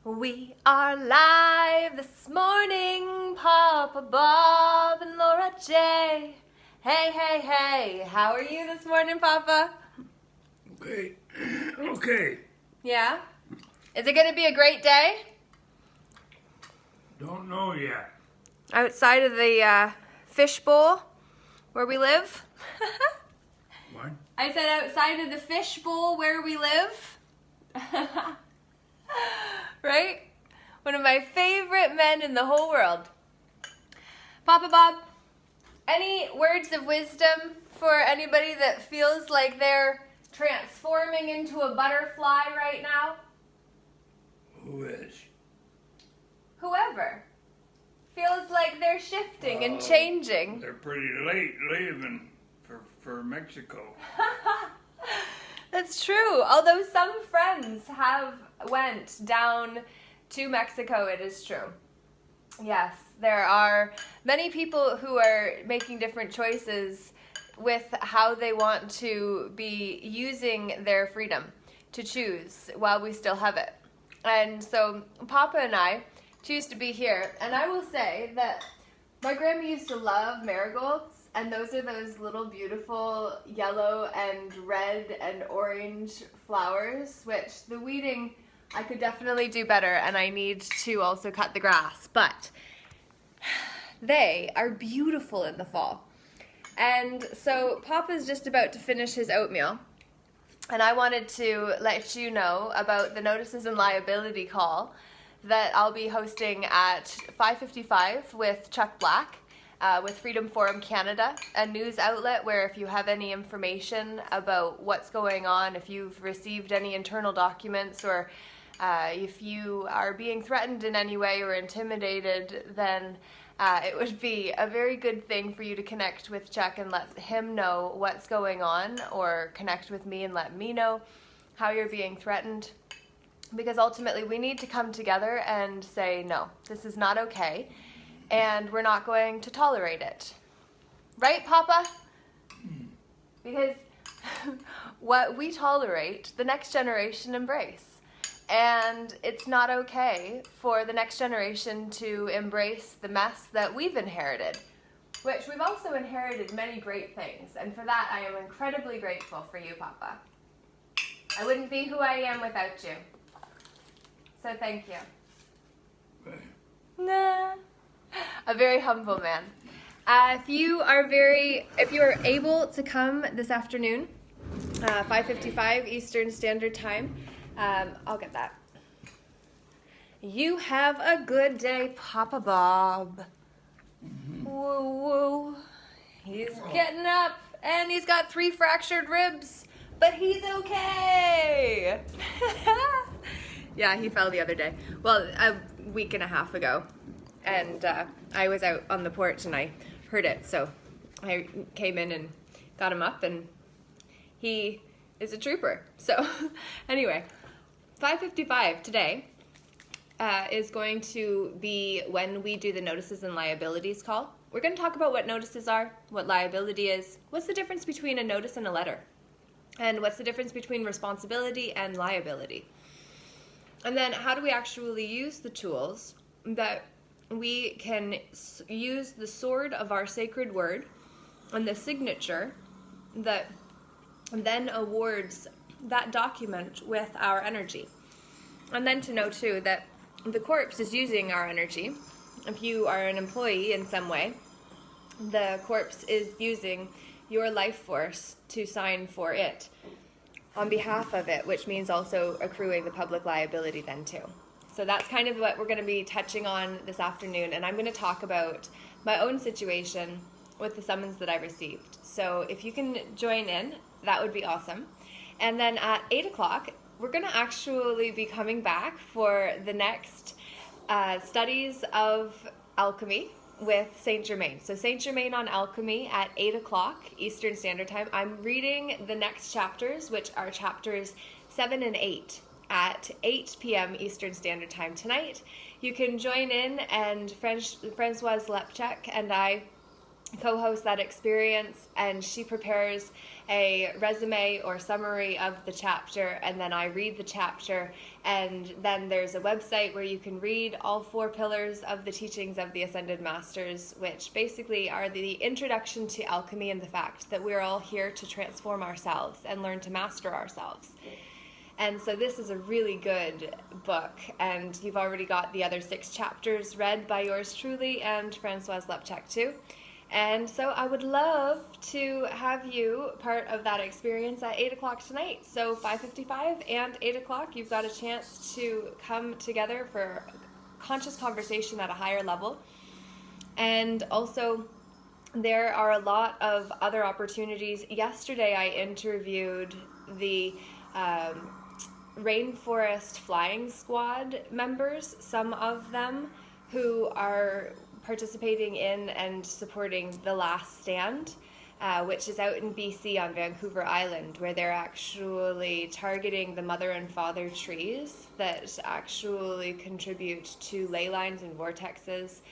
We are live this morning, Papa Bob and Laura J. Hey, hey, hey, how are you this morning, Papa? Okay. Okay. Yeah? Is it going to be a great day? Don't know yet. Outside of the fish bowl where we live? What? I said outside of the fish bowl where we live. Right? One of my favorite men in the whole world. Papa Bob, any words of wisdom for anybody that feels like they're transforming into a butterfly right now? Who is? Whoever feels like they're shifting and changing. They're pretty late leaving for Mexico. That's true. Although some friends have went down to Mexico, it is true. Yes, there are many people who are making different choices with how they want to be using their freedom to choose while we still have it. And so Papa and I choose to be here. And I will say that my grandma used to love marigolds. And those are those little beautiful yellow and red and orange flowers, which the weeding I could definitely do better, and I need to also cut the grass. But they are beautiful in the fall. And so Papa's just about to finish his oatmeal, and I wanted to let you know about the Notices and Liability call that I'll be hosting at 5:55 with Chuck Black. With Freedom Forum Canada, a news outlet where if you have any information about what's going on, if you've received any internal documents, or if you are being threatened in any way or intimidated, then it would be a very good thing for you to connect with Chuck and let him know what's going on, or connect with me and let me know how you're being threatened. Because ultimately we need to come together and say, no, this is not okay. And we're not going to tolerate it. Right, Papa? Because what we tolerate, the next generation embrace. And it's not okay for the next generation to embrace the mess that we've inherited, which we've also inherited many great things. And for that, I am incredibly grateful for you, Papa. I wouldn't be who I am without you. So thank you. Okay. Nah. A very humble man. If you are able to come this afternoon, 5:55 Eastern Standard Time, I'll get that. You have a good day, Papa Bob. Woo woo. He's getting up, and he's got 3 fractured ribs, but he's okay. Yeah, he fell the other day. Well, a week and a half ago. And I was out on the porch and I heard it, so I came in and got him up, and he is a trooper. So anyway, 5:55 today is going to be when we do the Notices and Liabilities call. We're going to talk about what notices are, what liability is, what's the difference between a notice and a letter, and what's the difference between responsibility and liability. And then how do we actually use the tools that we can use the sword of our sacred word and the signature that then awards that document with our energy. And then to know too that the corpse is using our energy. If you are an employee in some way, the corpse is using your life force to sign for it on behalf of it, which means also accruing the public liability then too. So that's kind of what we're going to be touching on this afternoon, and I'm going to talk about my own situation with the summons that I received. So if you can join in, that would be awesome. And then at 8 o'clock, we're going to actually be coming back for the next studies of Alchemy with Saint Germain. So Saint Germain on Alchemy at 8 o'clock Eastern Standard Time. I'm reading the next chapters, which are chapters 7 and 8. At 8 p.m. Eastern Standard Time tonight. You can join in, and Françoise and I co-host that experience, and she prepares a resume or summary of the chapter, and then I read the chapter, and then there's a website where you can read all 4 pillars of the teachings of the Ascended Masters, which basically are the introduction to alchemy and the fact that we're all here to transform ourselves and learn to master ourselves. And so this is a really good book, and you've already got the other 6 chapters read by yours truly and Françoise Lepchek too. And so I would love to have you part of that experience at 8 o'clock tonight. So 5:55 and 8 o'clock, you've got a chance to come together for conscious conversation at a higher level. And also, there are a lot of other opportunities. Yesterday I interviewed the Rainforest Flying Squad members, some of them who are participating in and supporting The Last Stand, which is out in BC on Vancouver Island, where they're actually targeting the mother and father trees that actually contribute to ley lines and vortexes.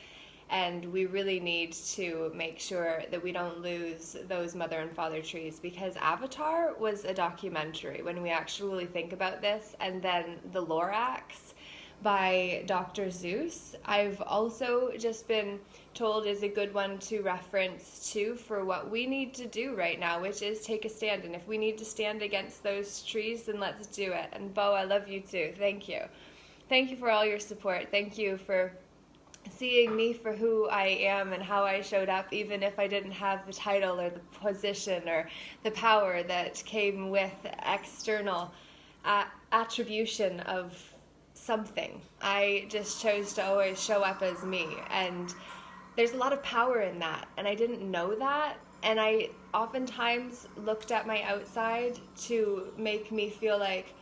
And we really need to make sure that we don't lose those mother and father trees, because Avatar was a documentary when we actually think about this. And then The Lorax by Dr. Zeus, I've also just been told is a good one to reference to for what we need to do right now, which is take a stand. And if we need to stand against those trees, then let's do it. And Bo, I love you too. Thank you. Thank you for all your support. Thank you for seeing me for who I am and how I showed up, even if I didn't have the title or the position or the power that came with external attribution of something. I just chose to always show up as me, and there's a lot of power in that, and I didn't know that, and I oftentimes looked at my outside to make me feel like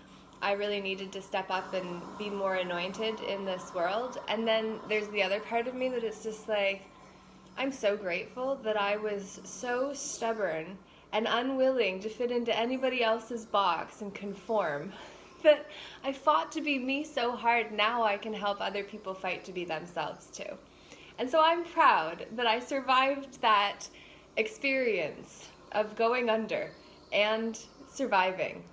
I really needed to step up and be more anointed in this world. And then there's the other part of me that it's just like, I'm so grateful that I was so stubborn and unwilling to fit into anybody else's box and conform, that I fought to be me so hard. Now I can help other people fight to be themselves too. And so I'm proud that I survived that experience of going under and surviving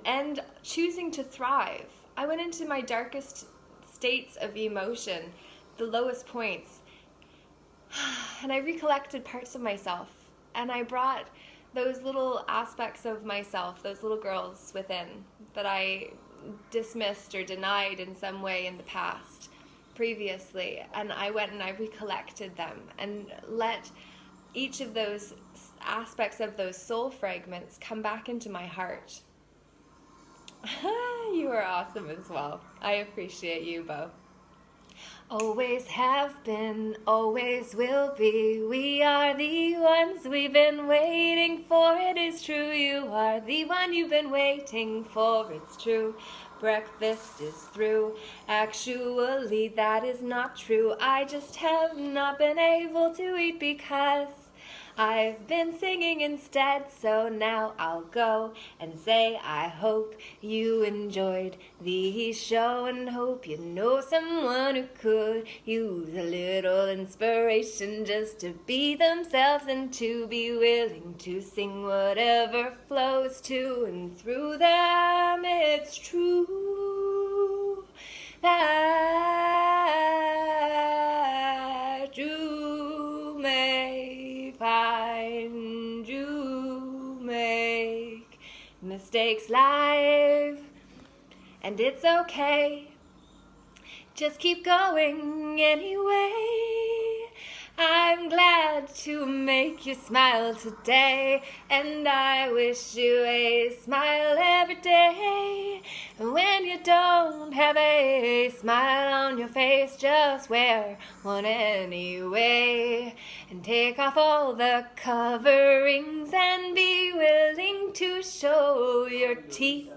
and choosing to thrive. I went into my darkest states of emotion, the lowest points, and I recollected parts of myself, and I brought those little aspects of myself, those little girls within that I dismissed or denied in some way in the past previously, and I went and I recollected them and let each of those aspects of those soul fragments come back into my heart. You are awesome as well. I appreciate you, Bo. Always have been, always will be. We are the ones we've been waiting for. It is true, you are the one you've been waiting for. It's true, breakfast is through. Actually, that is not true. I just have not been able to eat because I've been singing instead, so now I'll go and say I hope you enjoyed the show and hope you know someone who could use a little inspiration just to be themselves and to be willing to sing whatever flows to and through them. It's true that you may find you make mistakes live, and it's okay, just keep going anyway. I'm glad to make you smile today, and I wish you a smile every day. And when you don't have a smile on your face, just wear one anyway. And take off all the coverings and be willing to show your teeth.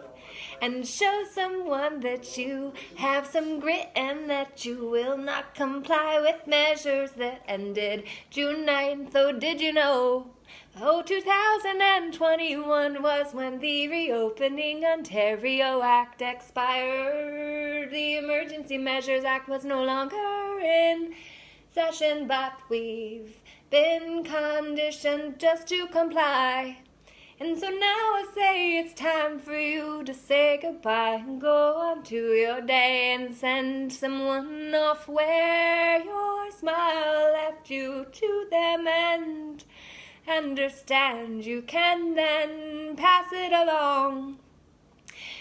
And show someone that you have some grit and that you will not comply with measures that ended June 9th. Oh, did you know? Oh, 2021 was when the Reopening Ontario Act expired. The Emergency Measures Act was no longer in session, but we've been conditioned just to comply. And so now I say it's time for you to say goodbye and go on to your day and send someone off where your smile left you to them, and understand you can then pass it along.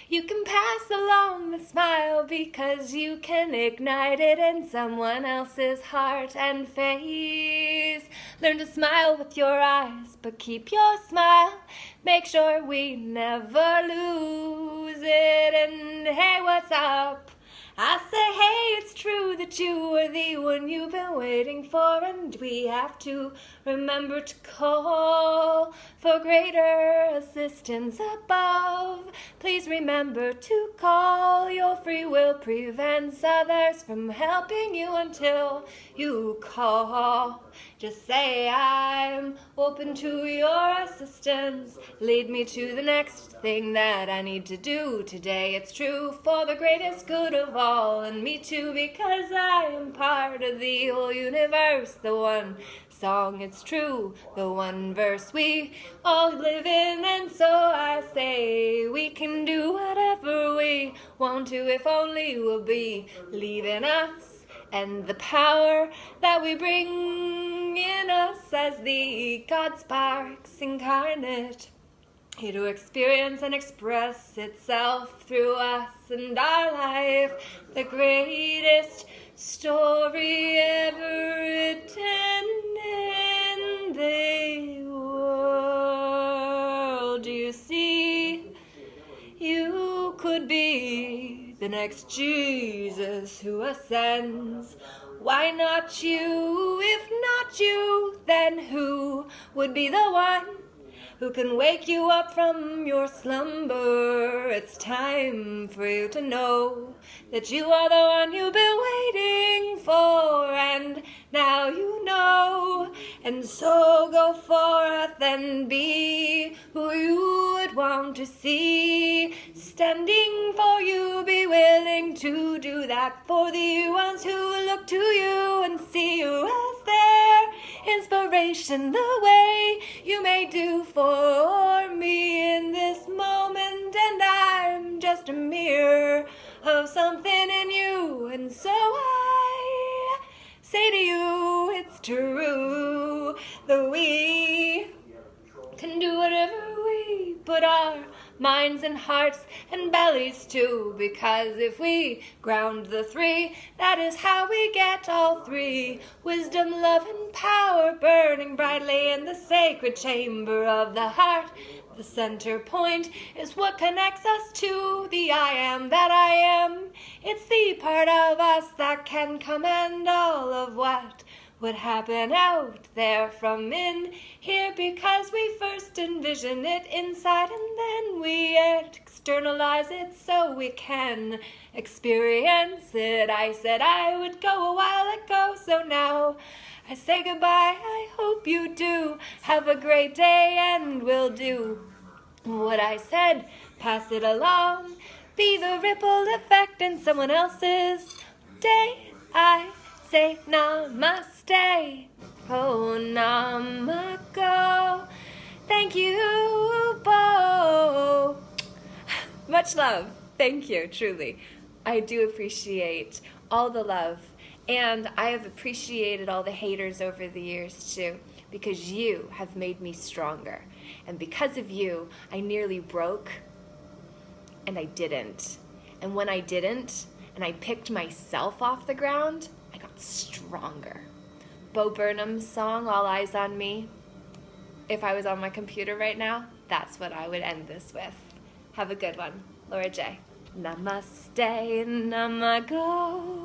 You can pass along the smile because you can ignite it in someone else's heart and face. Learn to smile with your eyes, but keep your smile. Make sure we never lose it. And hey, what's up? I say, hey, it's true that you are the one you've been waiting for, and we have to remember to call for greater assistance above. Please remember to call. Your free will prevents others from helping you until you call. Just say, I'm open to your assistance. Lead me to the next thing that I need to do today. It's true for the greatest good of all, and me too, because I am part of the whole universe. The one song, it's true, the one verse we all live in. And so I say, we can do whatever we want to if only we'll believe in us and the power that we bring in us as the God sparks incarnate, here to experience and express itself through us and our life, the greatest story ever written in the world. Do you see? You could be the next Jesus who ascends. Why not you? If not you, then who would be the one who can wake you up from your slumber? It's time for you to know that you are the one you've been waiting for, and now you know. And so go forth and be who you would want to see standing for you. Be willing to do that for the ones who look to you and see you as their inspiration, the way you may do for me in this moment. And I'm just a mirror of something in you, and so I say to you, it's true that we can do whatever we put our minds and hearts and bellies to, because if we ground the three, that is how we get all three. Wisdom, love, and power burning brightly in the sacred chamber of the heart. The center point is what connects us to the I am that I am. It's the part of us that can command all of what would happen out there from in here, because we first envision it inside and then we externalize it so we can experience it. I said I would go a while ago, so now I say goodbye. I hope you do have a great day, and we'll do what I said. Pass it along. Be the ripple effect in someone else's day. I say namaste. Oh, namago. Thank you, Bo. Much love. Thank you, truly. I do appreciate all the love, and I have appreciated all the haters over the years too, because you have made me stronger. And because of you, I nearly broke, and I didn't. And when I didn't, and I picked myself off the ground, I got stronger. Bo Burnham's song, All Eyes on Me. If I was on my computer right now, that's what I would end this with. Have a good one. Laura J. Namaste, namago.